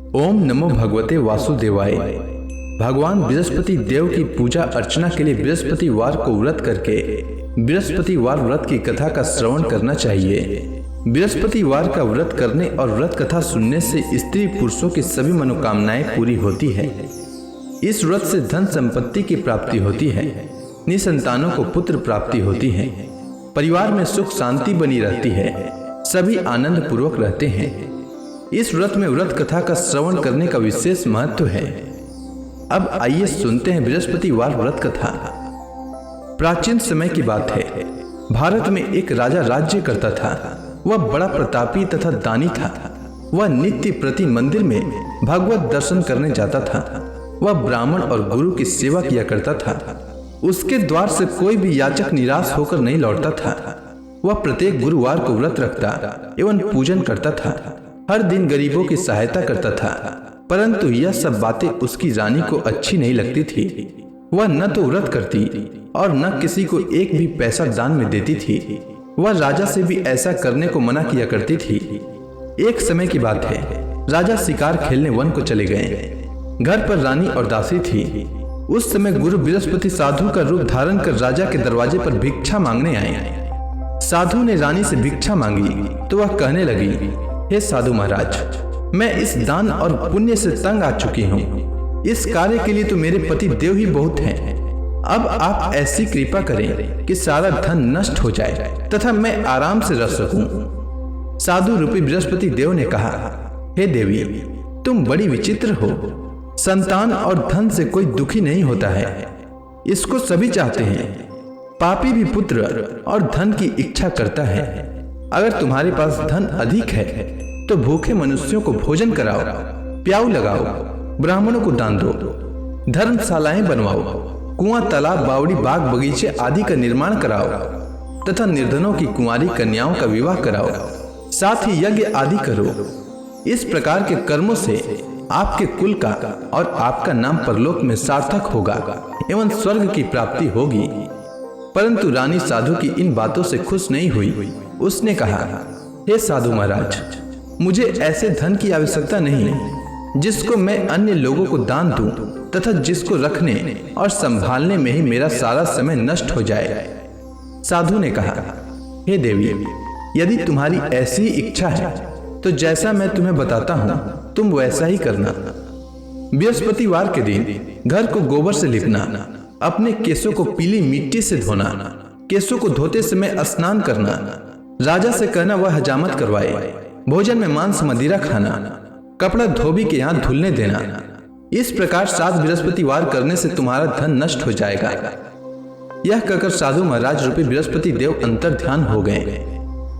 ओम नमो भगवते वासुदेवाय। भगवान बृहस्पति देव की पूजा अर्चना के लिए बृहस्पतिवार को व्रत करके बृहस्पतिवार व्रत की कथा का श्रवण करना चाहिए। बृहस्पतिवार का व्रत करने और व्रत कथा सुनने से स्त्री पुरुषों की सभी मनोकामनाएं पूरी होती है। इस व्रत से धन संपत्ति की प्राप्ति होती है, निसंतानों को पुत्र प्राप्ति होती है, परिवार में सुख शांति बनी रहती है, सभी आनंद पूर्वक रहते हैं। इस व्रत में व्रत कथा का श्रवण करने का विशेष महत्व है। अब आइए सुनते हैं बृहस्पतिवार व्रत कथा। प्राचीन समय की बात है। भारत में एक राजा राज्य करता था। वह बड़ा प्रतापी तथा दानी था। वह नित्य प्रति मंदिर में भगवत दर्शन करने जाता था। वह ब्राह्मण और गुरु की सेवा किया करता था। उसके द्वार से कोई भी याचक निराश होकर नहीं लौटता था। वह प्रत्येक गुरुवार को व्रत रखता एवं पूजन करता था। हर दिन गरीबों की सहायता करता था। परंतु यह सब बातें उसकी रानी को अच्छी नहीं लगती थी। वह न तो व्रत करती और न किसी को एक भी पैसा दान में देती थी। वह राजा से भी ऐसा करने को मना किया करती थी। एक समय की बात है। राजा शिकार खेलने वन को चले गए। घर पर रानी और दासी थी। उस समय गुरु बृहस्पति साधु का रूप धारण कर राजा के दरवाजे पर भिक्षा मांगने आए। साधु ने रानी से भिक्षा मांगी तो वह कहने लगी, हे साधु महाराज, मैं इस दान और पुण्य से तंग आ चुकी हूँ। इस कार्य के लिए तो मेरे पति देव ही बहुत हैं। अब आप ऐसी कृपा करें कि सारा धन नष्ट हो जाए तथा मैं आराम से रह सकूं। साधु रूपी बृहस्पति देव ने कहा, हे देवी, तुम बड़ी विचित्र हो। संतान और धन से कोई दुखी नहीं होता है, इसको सभी चाहते हैं। पापी भी पुत्र और धन की इच्छा करता है। अगर तुम्हारे पास धन अधिक है तो भूखे मनुष्यों को भोजन कराओ, प्याऊ लगाओ, ब्राह्मणों को दान दो, धर्मशालाएं बनवाओ, कुआं, तालाब, बावड़ी, बाग, बगीचे आदि का निर्माण कराओ तथा निर्धनों की कुंवारी कन्याओं का विवाह कराओ, साथ ही यज्ञ आदि करो। इस प्रकार के कर्मों से आपके कुल का और आपका नाम परलोक में सार्थक होगा एवं स्वर्ग की प्राप्ति होगी। परंतु रानी साधु की इन बातों से खुश नहीं हुई। उसने कहा, हे साधु महाराज, मुझे ऐसे धन की आवश्यकता नहीं जिसको मैं अन्य लोगों को दान दूं तथा जिसको रखने और संभालने में ही मेरा सारा समय नष्ट हो जाए। साधु ने कहा, हे देवी, यदि तुम्हारी ऐसी इच्छा है तो जैसा मैं तुम्हें बताता हूँ तुम वैसा ही करना। बृहस्पतिवार के दिन घर को गोबर से लिपना, अपने केसों को पीली मिट्टी से धोना, केसों को धोते समय स्नान करना, राजा से कहना वह हजामत करवाए, भोजन में मांस मदिरा खाना, कपड़ा धोबी के यहाँ धुलने देना। इस प्रकार 7 बृहस्पतिवार करने से तुम्हारा धन नष्ट हो जाएगा। यह कहकर साधु महाराज रूपी बृहस्पति देव अंतर ध्यान हो गए।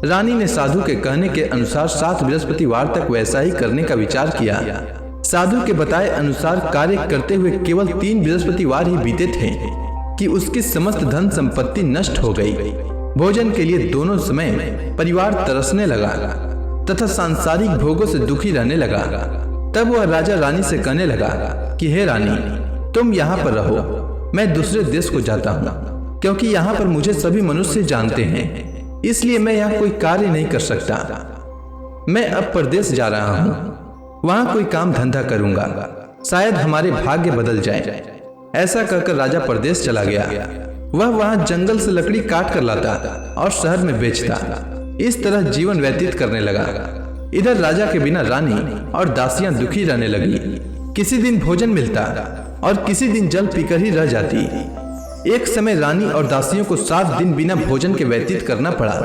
रानी ने साधु के कहने के अनुसार 7 बृहस्पतिवार तक वैसा ही करने का विचार किया। साधु के बताए अनुसार कार्य करते हुए केवल 3 बृहस्पतिवार ही बीते थे कि उसकी समस्त धन संपत्ति नष्ट हो गई। भोजन के लिए दोनों समय परिवार तरसने लगा तथा सांसारिक भोगों से दुखी रहने लगा। तब वह राजा रानी से कहने लगा कि हे रानी, तुम यहाँ पर रहो, मैं दूसरे देश को जाता हूँ, क्योंकि यहाँ पर मुझे सभी मनुष्य जानते हैं, इसलिए मैं यहाँ कोई कार्य नहीं कर सकता। मैं अब परदेश जा रहा हूँ, वहाँ कोई काम धंधा करूंगा, शायद हमारे भाग्य बदल जाए। ऐसा कहकर राजा परदेश चला गया। वह वहाँ जंगल से लकड़ी काट कर लाता और शहर में बेचता। इस तरह जीवन व्यतीत करने लगा। इधर राजा के बिना रानी और दासियां दुखी रहने लगी। किसी दिन भोजन मिलता और किसी दिन जल पीकर ही रह जाती। एक समय रानी और दासियों को 7 दिन बिना भोजन के व्यतीत करना पड़ा।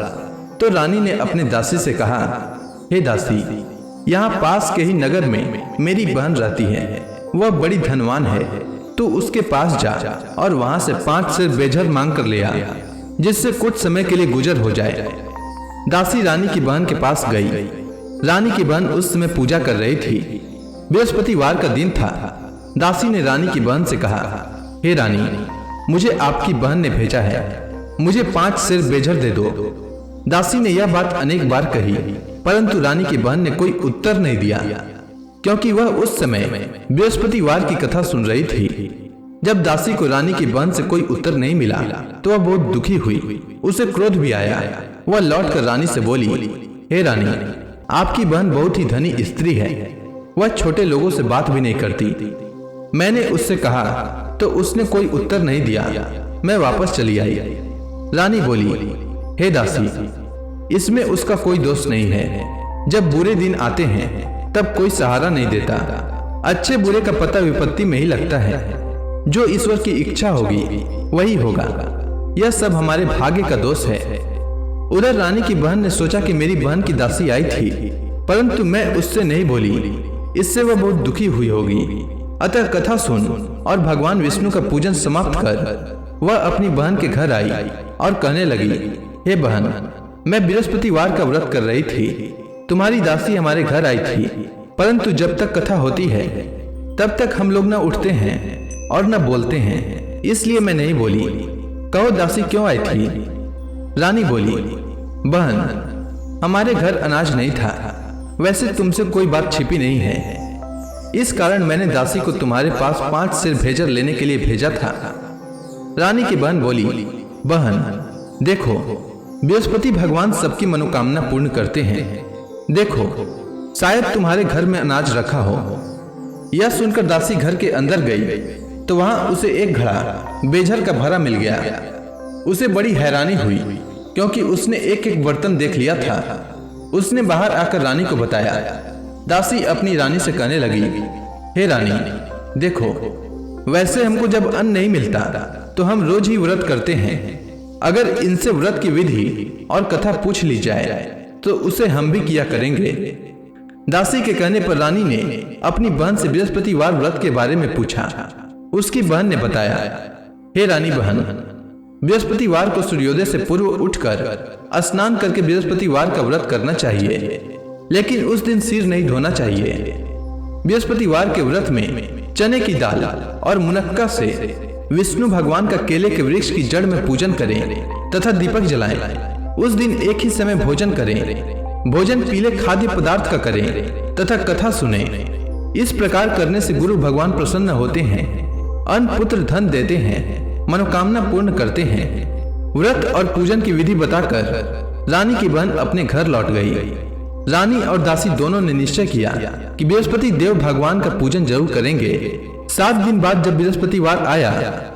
तो रानी ने अपने दासी से कहा, हे दासी, यहाँ पास के ही नगर में मेरी बहन रहती है, वह बड़ी धनवान है, तू उसके पास जा और वहां से 5 सेर बेझर मांग कर ले आ, जिससे कुछ समय के लिए गुजर हो जाए। दासी रानी की बहन के पास गई। रानी की बहन उस समय पूजा कर रही थी। बृहस्पतिवार का दिन था। दासी ने रानी की बहन से कहा, हे रानी, मुझे आपकी बहन ने भेजा है, मुझे 5 सेर बेझर दे दो। दासी ने यह बात अनेक बार कही, परंतु रानी की बहन ने कोई उत्तर नहीं दिया, क्योंकि वह उस समय बृहस्पतिवार की कथा सुन रही थी। जब दासी को रानी की बहन से कोई उत्तर नहीं मिला तो वह बहुत दुखी हुई। उसे क्रोध भी आया। वह लौटकर रानी से बोली, हे रानी, आपकी बहन बहुत ही धनी स्त्री है, वह छोटे लोगों से बात भी नहीं करती। मैंने उससे कहा तो उसने कोई उत्तर नहीं दिया। मैं वापस चली आई। रानी बोली, हे दासी, इसमें उसका कोई दोष नहीं है। जब बुरे दिन आते हैं तब कोई सहारा नहीं देता। अच्छे बुरे का पता विपत्ति में ही लगता है। जो ईश्वर की इच्छा होगी वही होगा। यह सब हमारे भाग्य का दोष है। उधर रानी की बहन ने सोचा कि मेरी बहन की दासी आई थी, परंतु मैं उससे नहीं बोली। इससे वह बहुत दुखी हुई होगी। अतः कथा सुन और भगवान विष्णु का पूजन समाप्त कर वह अपनी बहन के घर आई और कहने लगी, हे बहन, मैं बृहस्पतिवार का व्रत कर रही थी। तुम्हारी दासी हमारे घर आई थी, परंतु जब तक कथा होती है तब तक हम लोग न उठते हैं और न बोलते हैं, इसलिए मैं नहीं बोली। कहो दासी क्यों आई थी? रानी बोली, बहन, हमारे घर अनाज नहीं था। वैसे तुमसे कोई बात छिपी नहीं है। इस कारण मैंने दासी को तुम्हारे पास 5 सिर भेजर लेने के लिए भेजा था। रानी की बहन बोली, बहन देखो, बृहस्पति भगवान सबकी मनोकामना पूर्ण करते हैं। देखो, शायद तुम्हारे घर में अनाज रखा हो। यह सुनकर दासी घर के अंदर गई तो वहां उसे एक घड़ा बेझर का भरा मिल गया। उसे बड़ी हैरानी हुई क्योंकि उसने एक एक बर्तन देख लिया था। उसने बाहर आकर रानी को बताया। दासी अपनी रानी से कहने लगी, हे रानी, देखो, वैसे हमको जब अन्न नहीं मिलता तो हम रोज ही व्रत करते हैं। अगर इनसे व्रत की विधि और कथा पूछ ली जाए तो उसे हम भी किया करेंगे। दासी के कहने पर रानी ने अपनी बहन से बृहस्पतिवार व्रत के बारे में पूछा। उसकी बहन ने बताया, हे रानी बहन, बृहस्पतिवार को सूर्योदय से पूर्व उठकर स्नान करके बृहस्पतिवार का व्रत करना चाहिए, लेकिन उस दिन सिर नहीं धोना चाहिए। बृहस्पतिवार के व्रत में चने की दाल और मुनक्का से विष्णु भगवान का केले के वृक्ष की जड़ में पूजन करें तथा दीपक जलाएं। उस दिन एक ही समय भोजन करें। भोजन पीले खाद्य पदार्थ का करें तथा कथा सुने। इस प्रकार करने से गुरु भगवान प्रसन्न होते हैं, अन्न पुत्र धन देते हैं, मनोकामना पूर्ण करते हैं। व्रत और पूजन की विधि बताकर रानी की बहन अपने घर लौट गई। रानी और दासी दोनों ने निश्चय किया कि बृहस्पति देव भगवान का पूजन जरूर करेंगे। 7 दिन बाद जब बृहस्पतिवार आया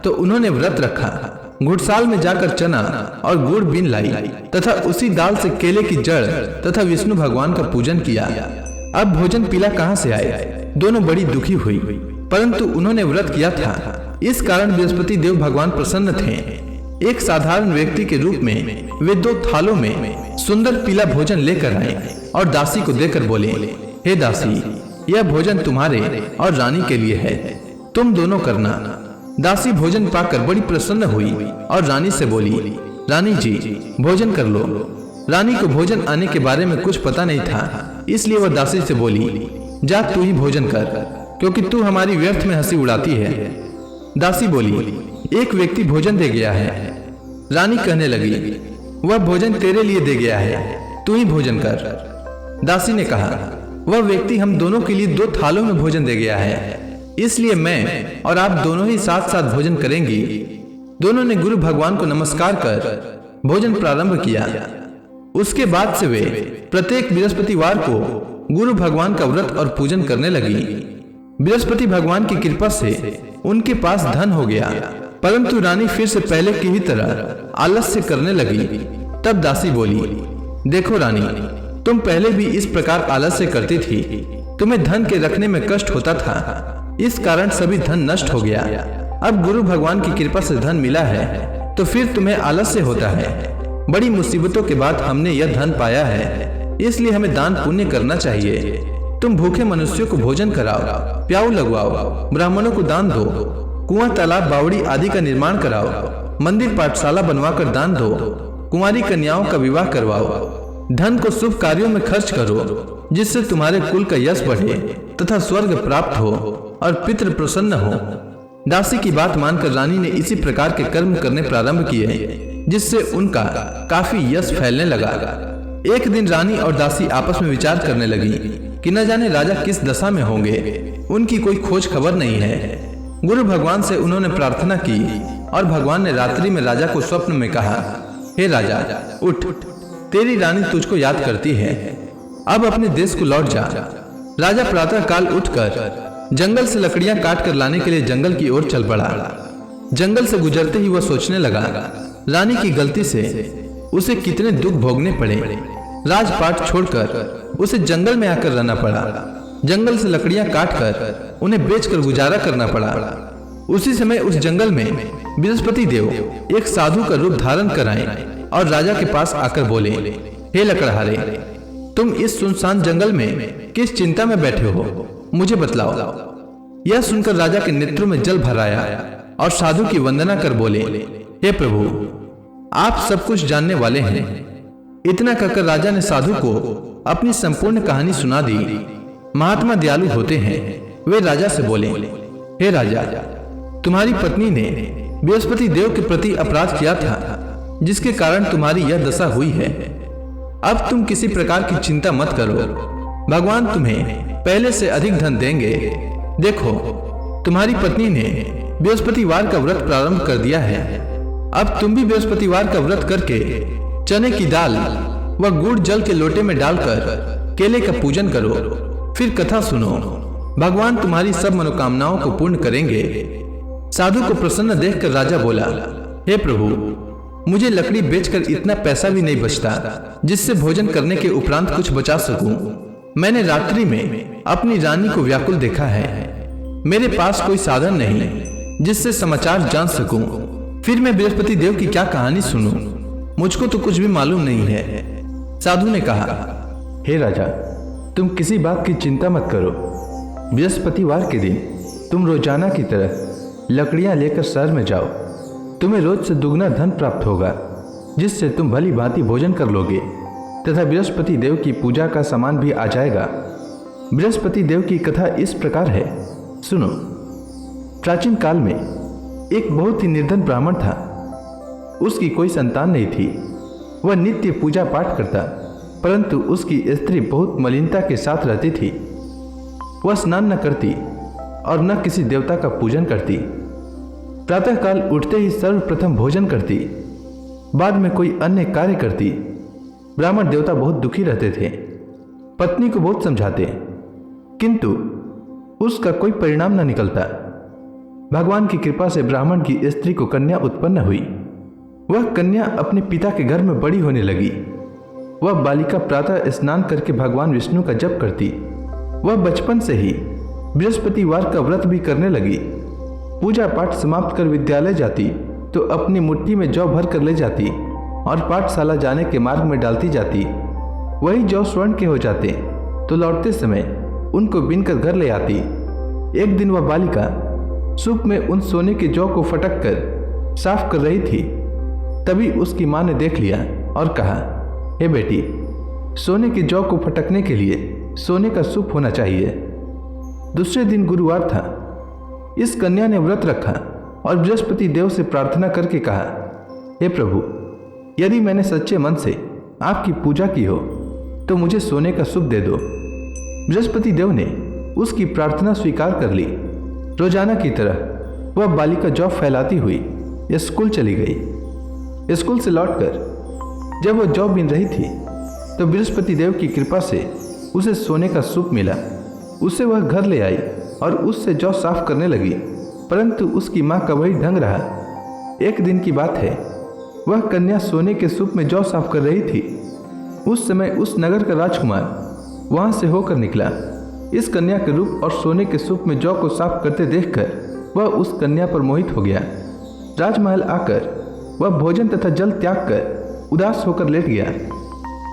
तो उन्होंने व्रत रखा। घुड़साल में जाकर चना और गुड़ बीन लाई तथा उसी दाल से केले की जड़ तथा विष्णु भगवान का पूजन किया। अब भोजन पीला कहाँ से आए? दोनों बड़ी दुखी हुई, परंतु उन्होंने व्रत किया था, इस कारण बृहस्पति देव भगवान प्रसन्न थे। एक साधारण व्यक्ति के रूप में वे 2 थालों में सुंदर पीला भोजन लेकर आए और दासी को देकर बोले, हे दासी, यह भोजन तुम्हारे और रानी के लिए है, तुम दोनों करना। दासी भोजन पाकर बड़ी प्रसन्न हुई और रानी से बोली, रानी जी, भोजन कर लो। रानी को भोजन आने के बारे में कुछ पता नहीं था, इसलिए वह दासी से बोली, जा तू ही भोजन कर, क्योंकि तू हमारी व्यर्थ में हंसी उड़ाती है। दासी बोली, एक व्यक्ति भोजन दे गया है। रानी कहने लगी, वह भोजन तेरे लिए दे गया है, तू ही भोजन कर। दासी ने कहा, वह व्यक्ति हम दोनों के लिए 2 थालों में भोजन दे गया है, इसलिए मैं और आप दोनों ही साथ साथ भोजन करेंगी। दोनों ने गुरु भगवान को नमस्कार कर भोजन प्रारंभ किया। उसके बाद से वे प्रत्येक बृहस्पतिवार को गुरु भगवान का व्रत और पूजन करने लगी। बृहस्पति भगवान की कृपा से उनके पास धन हो गया, परंतु रानी फिर से पहले की ही तरह आलस्य करने लगी। तब दासी बोली, देखो रानी, तुम पहले भी इस प्रकार आलस्य करती थी। तुम्हें धन के रखने में कष्ट होता था, इस कारण सभी धन नष्ट हो गया। अब गुरु भगवान की कृपा से धन मिला है तो फिर तुम्हें आलस्य होता है। बड़ी मुसीबतों के बाद हमने यह धन पाया है, इसलिए हमें दान पुण्य करना चाहिए। तुम भूखे मनुष्यों को भोजन कराओ, प्याऊ लगवाओ, ब्राह्मणों को दान दो, कुआं तालाब बावड़ी आदि का निर्माण कराओ, मंदिर पाठशाला बनवाकर दान दो, कुंवारी कन्याओं का विवाह करवाओ। धन को शुभ कार्यों में खर्च करो, जिससे तुम्हारे कुल का यश बढ़े तथा स्वर्ग प्राप्त हो और पितृ प्रसन्न हो। दासी की बात मानकर रानी ने इसी प्रकार के कर्म करने प्रारंभ किए, जिससे उनका काफी यश फैलने लगा। एक दिन रानी और दासी आपस में विचार करने लगी कि न जाने राजा किस दशा में होंगे, उनकी कोई खोज खबर नहीं है। गुरु भगवान से उन्होंने प्रार्थना की और भगवान ने रात्रि में राजा को स्वप्न में कहा, हे राजा, उठ, तेरी रानी तुझको याद करती है, अब अपने देश को लौट जा। राजा प्रातः काल उठकर जंगल से लकड़ियां काट कर लाने के लिए जंगल की ओर चल पड़ा। जंगल से गुजरते ही वह सोचने लगा, रानी की गलती से उसे कितने दुख भोगने पड़े। राजपाट छोड़कर उसे जंगल में आकर रहना पड़ा। जंगल से लकड़ियां काटकर उन्हें बेचकर गुजारा करना पड़ा। उसी समय उस जंगल में बृहस्पति देव एक साधु का रूप धारण कर आए और राजा के पास आकर बोले, हे लकड़हारे, तुम इस सुनसान जंगल में किस चिंता में बैठे हो, मुझे बतलाओ। यह सुनकर राजा के नेत्रों में जल भर आया और साधु की वंदना कर बोले, हे प्रभु, आप सब कुछ जानने वाले हैं। इतना कहकर राजा ने साधु को अपनी संपूर्ण कहानी सुना दी। महात्मा दयालु होते हैं। वे राजा से बोले, हे राजा, तुम्हारी पत्नी ने बृहस्पति देव के प्रति अपराध किया था, जिसके कारण तुम्हारी यह दशा हुई है। अब तुम किसी प्रकार की चिंता मत करो, भगवान तुम्हें पहले से अधिक धन देंगे। देखो, तुम्हारी पत्नी ने बृहस्पतिवार का व्रत प्रारंभ कर दिया है। अब तुम भी बृहस्पतिवार का व्रत करके चने की दाल व गुड़ जल के लोटे में डालकर केले का पूजन करो, फिर कथा सुनो। भगवान तुम्हारी सब मनोकामनाओं को पूर्ण करेंगे। साधु को प्रसन्न देखकर राजा बोला, हे प्रभु, मुझे लकड़ी बेचकर इतना पैसा भी नहीं बचता जिससे भोजन करने के उपरांत कुछ बचा सकूं। मैंने रात्रि में अपनी रानी को व्याकुल देखा है। मेरे पास कोई साधन नहीं जिससे समाचार जान सकूं। फिर मैं बृहस्पति देव की क्या कहानी सुनूं? मुझको तो कुछ भी मालूम नहीं है। साधु ने कहा, हे राजा, तुम किसी बात की चिंता मत करो। बृहस्पतिवार के दिन तुम रोजाना की तरह लकड़ियां लेकर शहर में जाओ। तुम्हें रोज से दुगना धन प्राप्त होगा, जिससे तुम भली भांति भोजन कर लोगे तथा बृहस्पति देव की पूजा का सामान भी आ जाएगा। बृहस्पति देव की कथा इस प्रकार है, सुनो। प्राचीन काल में एक बहुत ही निर्धन ब्राह्मण था। उसकी कोई संतान नहीं थी। वह नित्य पूजा पाठ करता, परंतु उसकी स्त्री बहुत मलिनता के साथ रहती थी। वह स्नान न करती और न किसी देवता का पूजन करती। प्रातःकाल उठते ही सर्वप्रथम भोजन करती, बाद में कोई अन्य कार्य करती। ब्राह्मण देवता बहुत दुखी रहते थे। पत्नी को बहुत समझाते, किंतु उसका कोई परिणाम न निकलता। भगवान की कृपा से ब्राह्मण की स्त्री को कन्या उत्पन्न हुई। वह कन्या अपने पिता के घर में बड़ी होने लगी। वह बालिका प्रातः स्नान करके भगवान विष्णु का जप करती। वह बचपन से ही बृहस्पतिवार का व्रत भी करने लगी। पूजा पाठ समाप्त कर विद्यालय जाती तो अपनी मुट्ठी में जौ भर कर ले जाती और पाठशाला जाने के मार्ग में डालती जाती। वही जौ स्वर्ण के हो जाते तो लौटते समय उनको बीनकर घर ले आती। एक दिन वह बालिका सूप में उन सोने के जौ को फटक कर साफ कर रही थी। तभी उसकी माँ ने देख लिया और कहा, हे बेटी, सोने के जौ को फटकने के लिए सोने का सूप होना चाहिए। दूसरे दिन गुरुवार था। इस कन्या ने व्रत रखा और बृहस्पति देव से प्रार्थना करके कहा, हे प्रभु, यदि मैंने सच्चे मन से आपकी पूजा की हो तो मुझे सोने का सूप दे दो। बृहस्पति देव ने उसकी प्रार्थना स्वीकार कर ली। रोजाना की तरह वह बालिका जौ फैलाती हुई स्कूल चली गई। स्कूल से लौटकर जब वह जौ बीन रही थी तो बृहस्पति देव की कृपा से उसे सोने का सूप मिला। उसे वह घर ले आई और उससे जौ साफ करने लगी, परंतु उसकी माँ का वही ढंग रहा। एक दिन की बात है, वह कन्या सोने के सूप में जौ साफ कर रही थी। उस समय उस नगर का राजकुमार वहां से होकर निकला। इस कन्या के रूप और सोने के सूप में जौ को साफ करते देखकर वह उस कन्या पर मोहित हो गया। राजमहल आकर वह भोजन तथा जल त्याग कर उदास होकर लेट गया।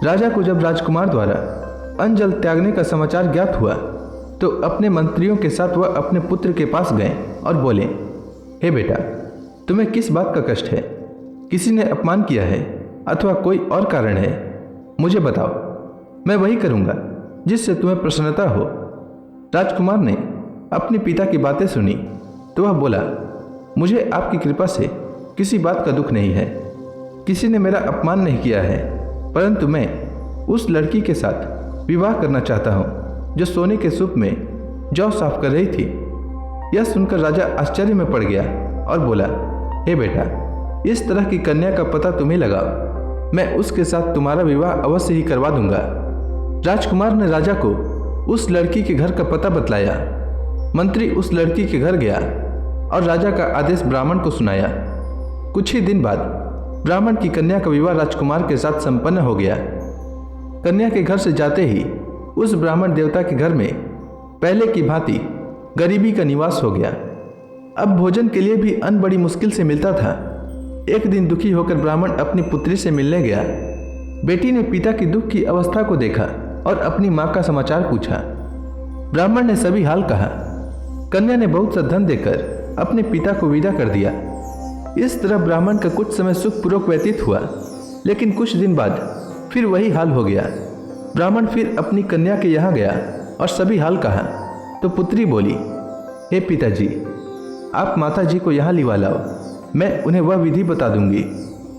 राजा को जब राजकुमार द्वारा अन्न जल त्यागने का समाचार ज्ञात हुआ तो अपने मंत्रियों के साथ वह अपने पुत्र के पास गए और बोले, हे बेटा, तुम्हें किस बात का कष्ट है? किसी ने अपमान किया है अथवा कोई और कारण है? मुझे बताओ, मैं वही करूँगा जिससे तुम्हें प्रसन्नता हो। राजकुमार ने अपने पिता की बातें सुनी तो वह बोला, मुझे आपकी कृपा से किसी बात का दुख नहीं है। किसी ने मेरा अपमान नहीं किया है, परंतु मैं उस लड़की के साथ विवाह करना चाहता हूँ जो सोने के सूप में जौ साफ कर रही थी। यह सुनकर राजा आश्चर्य में पड़ गया और बोला, हे बेटा, इस तरह की कन्या का पता तुम्हें लगाओ। मैं उसके साथ तुम्हारा विवाह अवश्य ही करवा दूंगा। राजकुमार ने राजा को उस लड़की के घर का पता बतलाया। मंत्री उस लड़की के घर गया और राजा का आदेश ब्राह्मण को सुनाया। कुछ ही दिन बाद ब्राह्मण की कन्या का विवाह राजकुमार के साथ संपन्न हो गया। कन्या के घर से जाते ही उस ब्राह्मण देवता के घर में पहले की भांति गरीबी का निवास हो गया। अब भोजन के लिए भी अन्न बड़ी मुश्किल से मिलता था। एक दिन दुखी होकर ब्राह्मण अपनी पुत्री से मिलने गया। बेटी ने पिता की दुख की अवस्था को देखा और अपनी माँ का समाचार पूछा। ब्राह्मण ने सभी हाल कहा। कन्या ने बहुत सा धन देकर अपने पिता को विदा कर दिया। इस तरह ब्राह्मण का कुछ समय सुखपूर्वक व्यतीत हुआ, लेकिन कुछ दिन बाद फिर वही हाल हो गया। ब्राह्मण फिर अपनी कन्या के यहाँ गया और सभी हाल कहा तो पुत्री बोली, हे पिताजी, आप माता जी को यहाँ लिवा लाओ, मैं उन्हें वह विधि बता दूंगी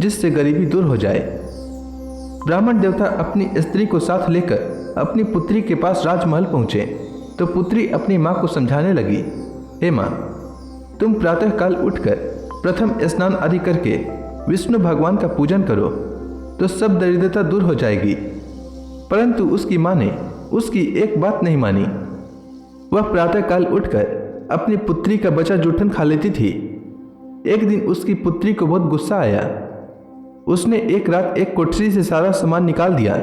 जिससे गरीबी दूर हो जाए। ब्राह्मण देवता अपनी स्त्री को साथ लेकर अपनी पुत्री के पास राजमहल पहुँचे तो पुत्री अपनी माँ को समझाने लगी, हे माँ, तुम प्रातःकाल उठकर प्रथम स्नान आदि करके विष्णु भगवान का पूजन करो तो सब दरिद्रता दूर हो जाएगी। परंतु उसकी माँ ने उसकी एक बात नहीं मानी। वह प्रातःकाल उठकर अपनी पुत्री का बचा जूठन खा लेती थी। एक दिन उसकी पुत्री को बहुत गुस्सा आया। उसने एक रात एक कोठरी से सारा सामान निकाल दिया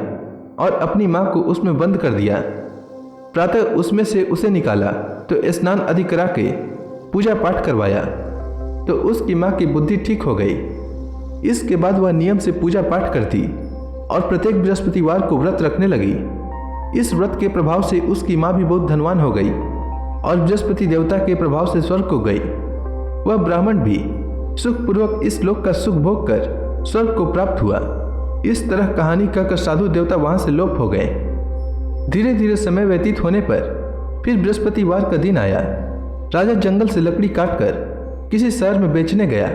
और अपनी माँ को उसमें बंद कर दिया। प्रातः उसमें से उसे निकाला तो स्नान आदि करा के पूजा पाठ करवाया तो उसकी माँ की बुद्धि ठीक हो गई। इसके बाद वह नियम से पूजा पाठ करती और प्रत्येक बृहस्पतिवार को व्रत रखने लगी। इस व्रत के प्रभाव से उसकी माँ भी बहुत धनवान हो गई और बृहस्पति देवता के प्रभाव से स्वर्ग को गई। वह ब्राह्मण भी सुखपूर्वक इस लोक का सुख भोग कर स्वर्ग को प्राप्त हुआ। इस तरह कहानी कहकर साधु देवता वहां से लोप हो गए। धीरे धीरे समय व्यतीत होने पर फिर बृहस्पतिवार का दिन आया। राजा जंगल से लकड़ी काटकर किसी शहर में बेचने गया।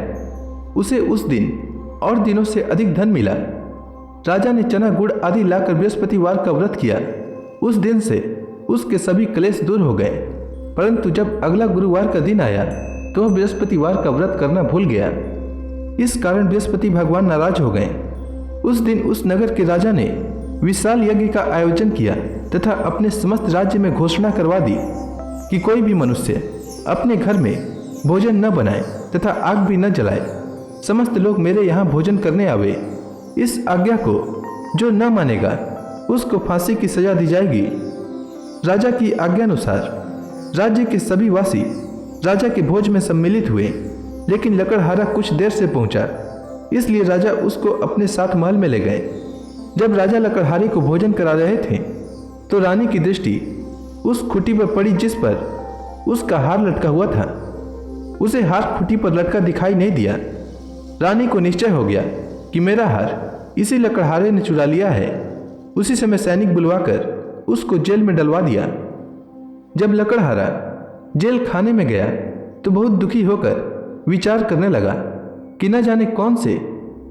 उसे उस दिन और दिनों से अधिक धन मिला। राजा ने चना गुड़ आदि लाकर बृहस्पतिवार का व्रत किया। उस दिन से उसके सभी क्लेश दूर हो गए। परंतु जब अगला गुरुवार का दिन आया तो वह बृहस्पतिवार का व्रत करना भूल गया। इस कारण बृहस्पति भगवान नाराज हो गए। उस दिन उस नगर के राजा ने विशाल यज्ञ का आयोजन किया तथा अपने समस्त राज्य में घोषणा करवा दी कि कोई भी मनुष्य अपने घर में भोजन न बनाए तथा आग भी न जलाए। समस्त लोग मेरे यहाँ भोजन करने आवे। इस आज्ञा को जो न मानेगा उसको फांसी की सजा दी जाएगी। राजा की आज्ञानुसार राज्य के सभी वासी राजा के भोज में सम्मिलित हुए, लेकिन लकड़हारा कुछ देर से पहुंचा, इसलिए राजा उसको अपने साथ महल में ले गए। जब राजा लकड़हारे को भोजन करा रहे थे तो रानी की दृष्टि उस खुटी पर पड़ी जिस पर उसका हार लटका हुआ था। उसे हार खुटी पर लटका दिखाई नहीं दिया। रानी को निश्चय हो गया कि मेरा हार इसी लकड़हारे ने चुरा लिया है। उसी समय सैनिक बुलवाकर उसको जेल में डलवा दिया। जब लकड़हारा जेल खाने में गया तो बहुत दुखी होकर विचार करने लगा कि न जाने कौन से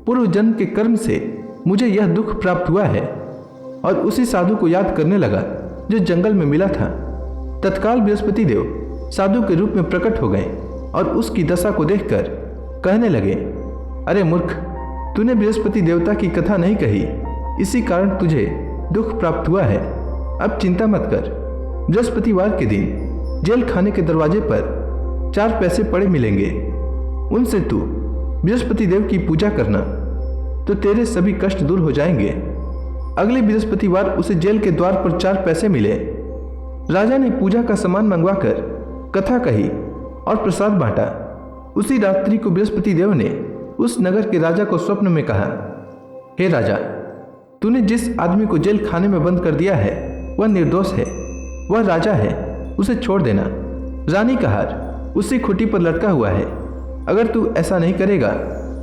पूर्व जन्म के कर्म से मुझे यह दुख प्राप्त हुआ है, और उसी साधु को याद करने लगा जो जंगल में मिला था। तत्काल बृहस्पति देव साधु के रूप में प्रकट हो गए और उसकी दशा को देखकर कहने लगे, अरे मूर्ख, तूने बृहस्पति देवता की कथा नहीं कही, इसी कारण तुझे दुख प्राप्त हुआ है। अब चिंता मत कर। बृहस्पतिवार के दिन जेल खाने के दरवाजे पर 4 पैसे पड़े मिलेंगे। उनसे तू बृहस्पति देव की पूजा करना तो तेरे सभी कष्ट दूर हो जाएंगे। अगले बृहस्पतिवार उसे जेल के द्वार पर 4 पैसे मिले। राजा ने पूजा का सामान मंगवाकर कथा कही और प्रसाद बांटा। उसी रात्रि को बृहस्पति देव ने उस नगर के राजा को स्वप्न में कहा, हे राजा, तूने जिस आदमी को जेल खाने में बंद कर दिया है वह निर्दोष है, वह राजा है, उसे छोड़ देना। रानी का हार उसी खुटी पर लटका हुआ है। अगर तू ऐसा नहीं करेगा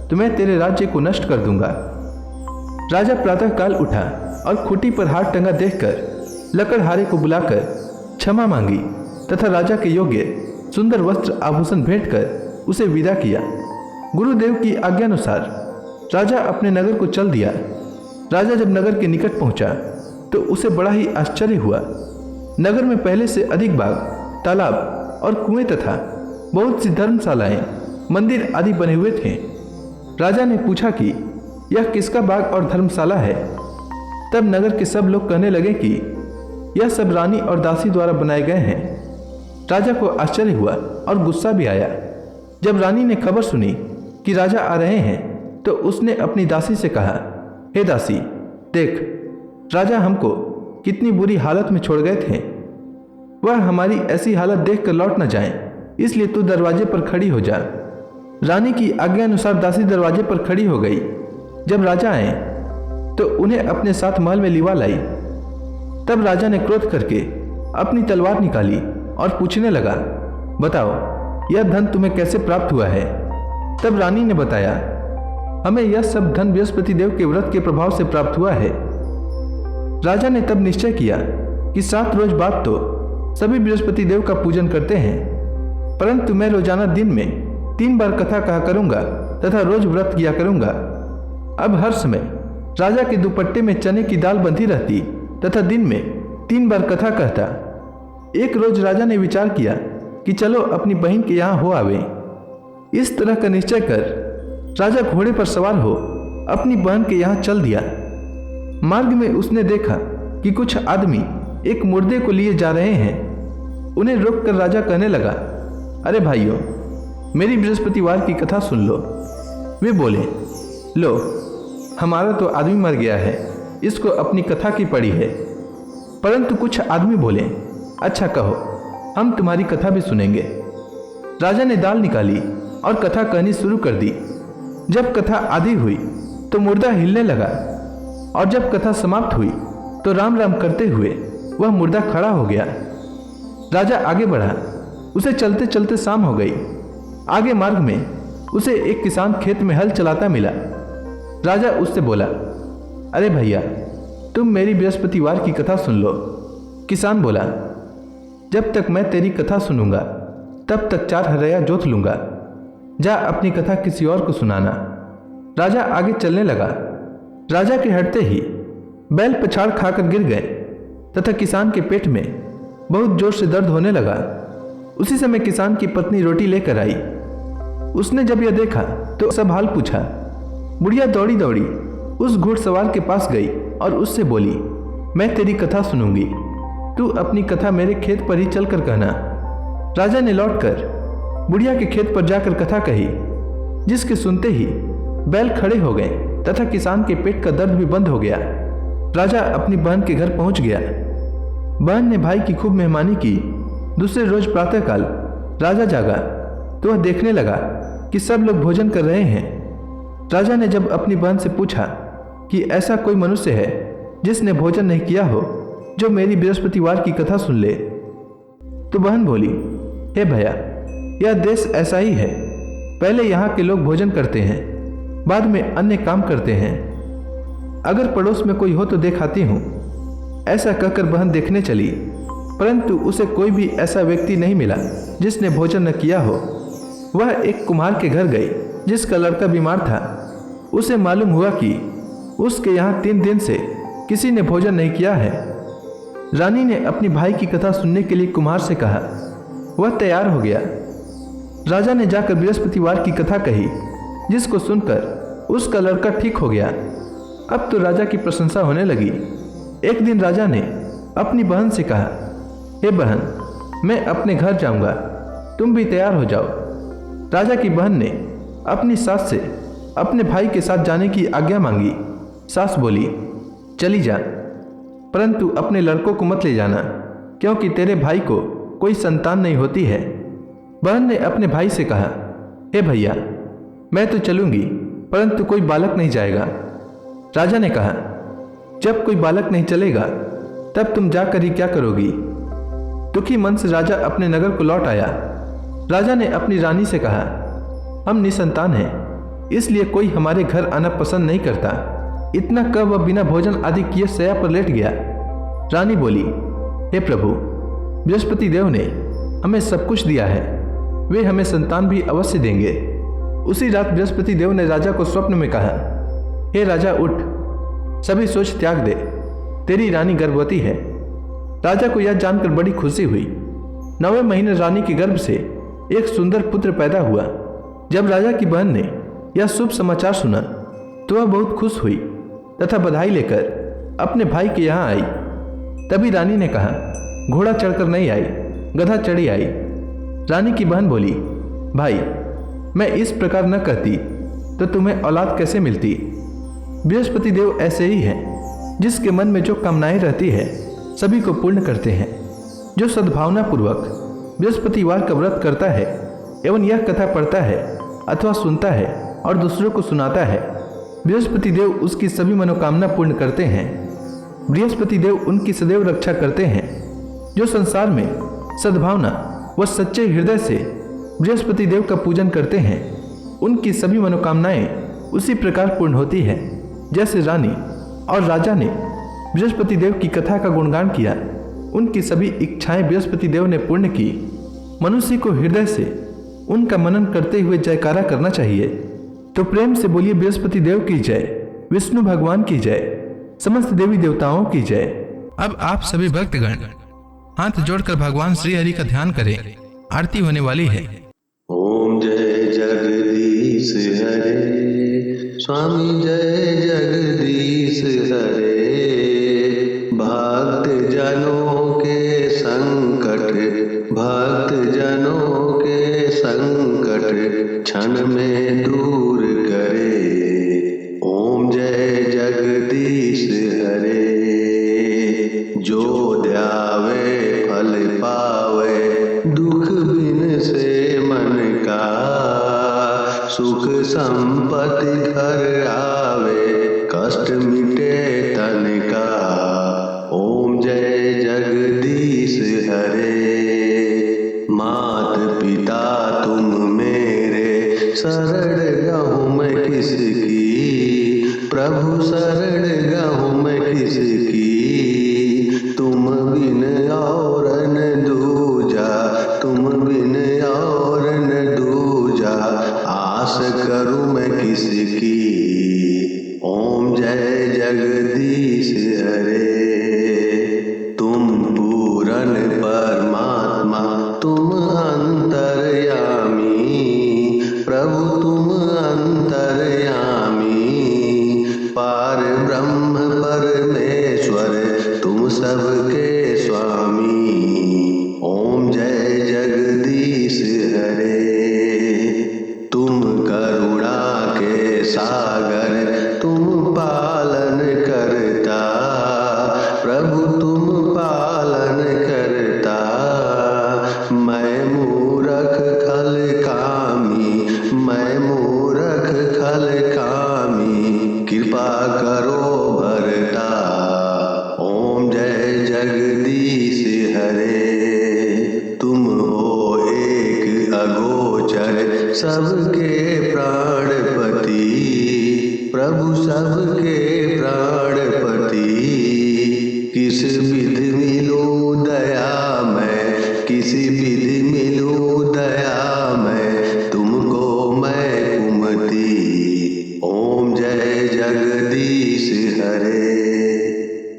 तो मैं तेरे राज्य को नष्ट कर दूंगा। राजा प्रातःकाल उठा और खुटी पर हार टंगा देखकर लकड़हारे को बुलाकर क्षमा मांगी तथा राजा के योग्य सुंदर वस्त्र आभूषण भेंट कर उसे विदा किया। गुरुदेव की आज्ञानुसार राजा अपने नगर को चल दिया। राजा जब नगर के निकट पहुंचा तो उसे बड़ा ही आश्चर्य हुआ। नगर में पहले से अधिक बाग, तालाब और कुएं तथा बहुत सी धर्मशालाएं, मंदिर आदि बने हुए थे। राजा ने पूछा कि यह किसका बाग और धर्मशाला है। तब नगर के सब लोग कहने लगे कि यह सब रानी और दासी द्वारा बनाए गए हैं। राजा को आश्चर्य हुआ और गुस्सा भी आया। जब रानी ने खबर सुनी कि राजा आ रहे हैं तो उसने अपनी दासी से कहा, हे दासी, देख, राजा हमको कितनी बुरी हालत में छोड़ गए थे। वह हमारी ऐसी हालत देखकर लौट न जाएं, इसलिए तू दरवाजे पर खड़ी हो जा। रानी की आज्ञा अनुसार दासी दरवाजे पर खड़ी हो गई। जब राजा आए तो उन्हें अपने साथ महल में लिवा लाई। तब राजा ने क्रोध करके अपनी तलवार निकाली और पूछने लगा, बताओ, यह धन तुम्हें कैसे प्राप्त हुआ है? तब रानी ने बताया, हमें यह सब धन बृहस्पति देव के व्रत के प्रभाव से प्राप्त हुआ है। राजा ने तब निश्चय किया कि 7 रोज बाद तो सभी बृहस्पति देव का पूजन करते हैं, परंतु मैं रोजाना दिन में 3 बार कथा कहा करूंगा तथा रोज व्रत किया करूंगा। अब हर समय राजा के दुपट्टे में चने की दाल बंधी रहती तथा दिन में 3 बार कथा कहता। एक रोज राजा ने विचार किया कि चलो अपनी बहन के यहाँ हो आवे। इस तरह का निश्चय कर राजा घोड़े पर सवार हो अपनी बहन के यहाँ चल दिया। मार्ग में उसने देखा कि कुछ आदमी एक मुर्दे को लिए जा रहे हैं। उन्हें रोककर राजा कहने लगा, अरे भाइयों, मेरी बृहस्पतिवार की कथा सुन लो। वे बोले, लो, हमारा तो आदमी मर गया है, इसको अपनी कथा की पड़ी है। परंतु कुछ आदमी बोले, अच्छा कहो, हम तुम्हारी कथा भी सुनेंगे। राजा ने दाल निकाली और कथा कहनी शुरू कर दी। जब कथा आधी हुई तो मुर्दा हिलने लगा और जब कथा समाप्त हुई तो राम राम करते हुए वह मुर्दा खड़ा हो गया। राजा आगे बढ़ा। उसे चलते चलते शाम हो गई। आगे मार्ग में उसे एक किसान खेत में हल चलाता मिला। राजा उससे बोला, अरे भैया, तुम मेरी बृहस्पतिवार की कथा सुन लो। किसान बोला, जब तक मैं तेरी कथा सुनूंगा तब तक 4 हरया जोत लूंगा। जा अपनी कथा किसी और को सुनाना। राजा आगे चलने लगा। राजा के हटते ही बैल पछाड़ खाकर गिर गए तथा किसान के पेट में बहुत जोर से दर्द होने लगा। उसी समय किसान की पत्नी रोटी लेकर आई। उसने जब यह देखा तो सब हाल पूछा। बुढ़िया दौड़ी दौड़ी उस घुड़सवार के पास गई और उससे बोली, मैं तेरी कथा सुनूंगी, तू अपनी कथा मेरे खेत पर ही चलकर कहना। राजा ने लौटकर बुढ़िया के खेत पर जाकर कथा कही, जिसके सुनते ही बैल खड़े हो गए तथा किसान के पेट का दर्द भी बंद हो गया। राजा अपनी बहन के घर पहुंच गया। बहन ने भाई की खूब मेहमानी की। दूसरे रोज प्रातःकाल राजा जागा तो वह देखने लगा कि सब लोग भोजन कर रहे हैं। राजा ने जब अपनी बहन से पूछा कि ऐसा कोई मनुष्य है जिसने भोजन नहीं किया हो, जो मेरी बृहस्पतिवार की कथा सुन ले, तो बहन बोली, हे भैया, यह देश ऐसा ही है। पहले यहाँ के लोग भोजन करते हैं, बाद में अन्य काम करते हैं। अगर पड़ोस में कोई हो तो दिखाती हूँ। ऐसा कहकर बहन देखने चली, परंतु उसे कोई भी ऐसा व्यक्ति नहीं मिला जिसने भोजन न किया हो। वह एक कुम्हार के घर गई जिसका लड़का बीमार था। उसे मालूम हुआ कि उसके यहाँ 3 दिन से किसी ने भोजन नहीं किया है। रानी ने अपनी भाई की कथा सुनने के लिए कुम्हार से कहा। वह तैयार हो गया। राजा ने जाकर बृहस्पतिवार की कथा कही, जिसको सुनकर उसका लड़का ठीक हो गया। अब तो राजा की प्रशंसा होने लगी। एक दिन राजा ने अपनी बहन से कहा, हे बहन, मैं अपने घर जाऊंगा, तुम भी तैयार हो जाओ। राजा की बहन ने अपनी सास से अपने भाई के साथ जाने की आज्ञा मांगी। सास बोली, चली जा, परंतु अपने लड़कों को मत ले जाना, क्योंकि तेरे भाई को कोई संतान नहीं होती है। बहन ने अपने भाई से कहा, हे भैया, मैं तो चलूंगी, परंतु कोई बालक नहीं जाएगा। राजा ने कहा, जब कोई बालक नहीं चलेगा तब तुम जाकर ही क्या करोगी? दुखी मन से राजा अपने नगर को लौट आया। राजा ने अपनी रानी से कहा, हम निसंतान हैं, इसलिए कोई हमारे घर आना पसंद नहीं करता। इतना कह वह बिना भोजन आदि किए शैया पर लेट गया। रानी बोली, हे प्रभु, बृहस्पति देव ने हमें सब कुछ दिया है, वे हमें संतान भी अवश्य देंगे। उसी रात बृहस्पति देव ने राजा को स्वप्न में कहा, हे राजा, उठ, सभी सोच त्याग दे, तेरी रानी गर्भवती है। राजा को यह जानकर बड़ी खुशी हुई। 9वें महीने रानी के गर्भ से एक सुंदर पुत्र पैदा हुआ। जब राजा की बहन ने यह शुभ समाचार सुना तो वह बहुत खुश हुई तथा बधाई लेकर अपने भाई के यहाँ आई। तभी रानी ने कहा, घोड़ा चढ़कर नहीं आई, गधा चढ़ी आई। रानी की बहन बोली, भाई मैं इस प्रकार न कहती तो तुम्हें औलाद कैसे मिलती। बृहस्पति देव ऐसे ही हैं, जिसके मन में जो कामनाएं रहती है सभी को पूर्ण करते हैं। जो सद्भावना पूर्वक बृहस्पतिवार का व्रत करता है एवं यह कथा पढ़ता है अथवा सुनता है और दूसरों को सुनाता है, बृहस्पति देव उसकी सभी मनोकामना पूर्ण करते हैं। बृहस्पति देव उनकी सदैव रक्षा करते हैं। जो संसार में सद्भावना व सच्चे हृदय से बृहस्पति देव का पूजन करते हैं, उनकी सभी मनोकामनाएं उसी प्रकार पूर्ण होती है जैसे रानी और राजा ने बृहस्पति देव की कथा का गुणगान किया। उनकी सभी इच्छाएं बृहस्पति देव ने पूर्ण की। मनुष्य को हृदय से उनका मनन करते हुए जयकारा करना चाहिए। तो प्रेम से बोलिए, बृहस्पति देव की जय, विष्णु भगवान की जय, समस्त देवी देवताओं की जय। अब आप सभी भक्तगण हाथ जोड़कर भगवान श्री हरि का ध्यान करें। आरती होने वाली है। ओम जय जगदीश हरे, स्वामी जय जगदीश हरे। भक्त जनों के संकट, भक्त जनों के संकट क्षण में दूर करे। ओम जय जगदीश हरे। जो ध्यावे फल पावे, दुख बिन से मन का, सुख संपत्ति घर आवे, कष्ट मिटे तन का। ओम जय जगदीश हरे। मात पिता तुम मेरे, शरण गहूँ मैं किसकी, प्रभु शरण गहूँ मैं किसकी। तुम बिन और न दूजा, तुम बिन और न दूजा, आस करूँ मैं किसकी। ओम जय जगदीश हरे। तुम पूरन परमात्मा, तुम अंतर्यामी, प्रभु तुम अंतर्यामी। पार ब्रह्म परमेश्वर, तुम सबके स्वामी। ओम जय जगदीश हरे। तुम करुणा के सागर, तुम पालन करता, प्रभु तुम पालन करता। मैं मूरख खल कामी, मैं मूरख खल कामी, कृपा करो भरता। ओम जय जगदीश हरे। तुम हो एक अगोचर, सबके प्राणपति, प्रभु सबके प्राणपति। किस विधि मिलूं दया मैं, किसी विधि मिलूं दया मैं, तुमको मैं कुमति। ओम जय जगदीश हरे।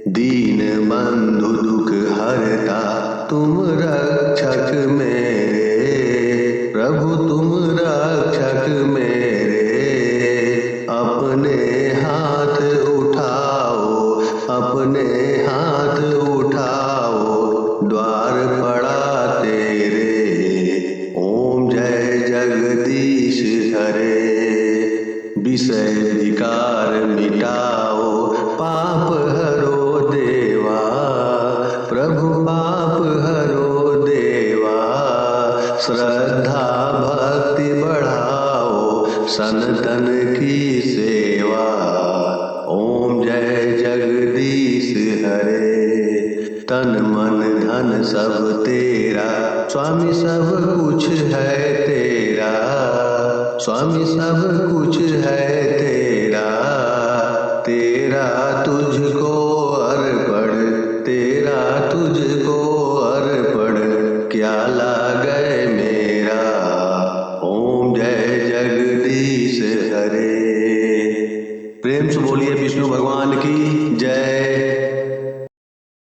दीन बंधु दुख हरता, तुम रक्षक मेरे, प्रभु तुम रक्षक मेरे। अपने हाथ उठाओ, अपने हाथ उठाओ, द्वार पड़ा तेरे। ओम जय जगदीश हरे। विषय विकार मिटाओ, पाप हरो देवा, प्रभु पाप हरो देवा। श्रद्धा भक्ति बढ़ाओ, सनातन की सेवा। ओम जय जगदीश हरे। तन मन धन सब तेरा, स्वामी सब कुछ है तेरा, स्वामी सब कुछ है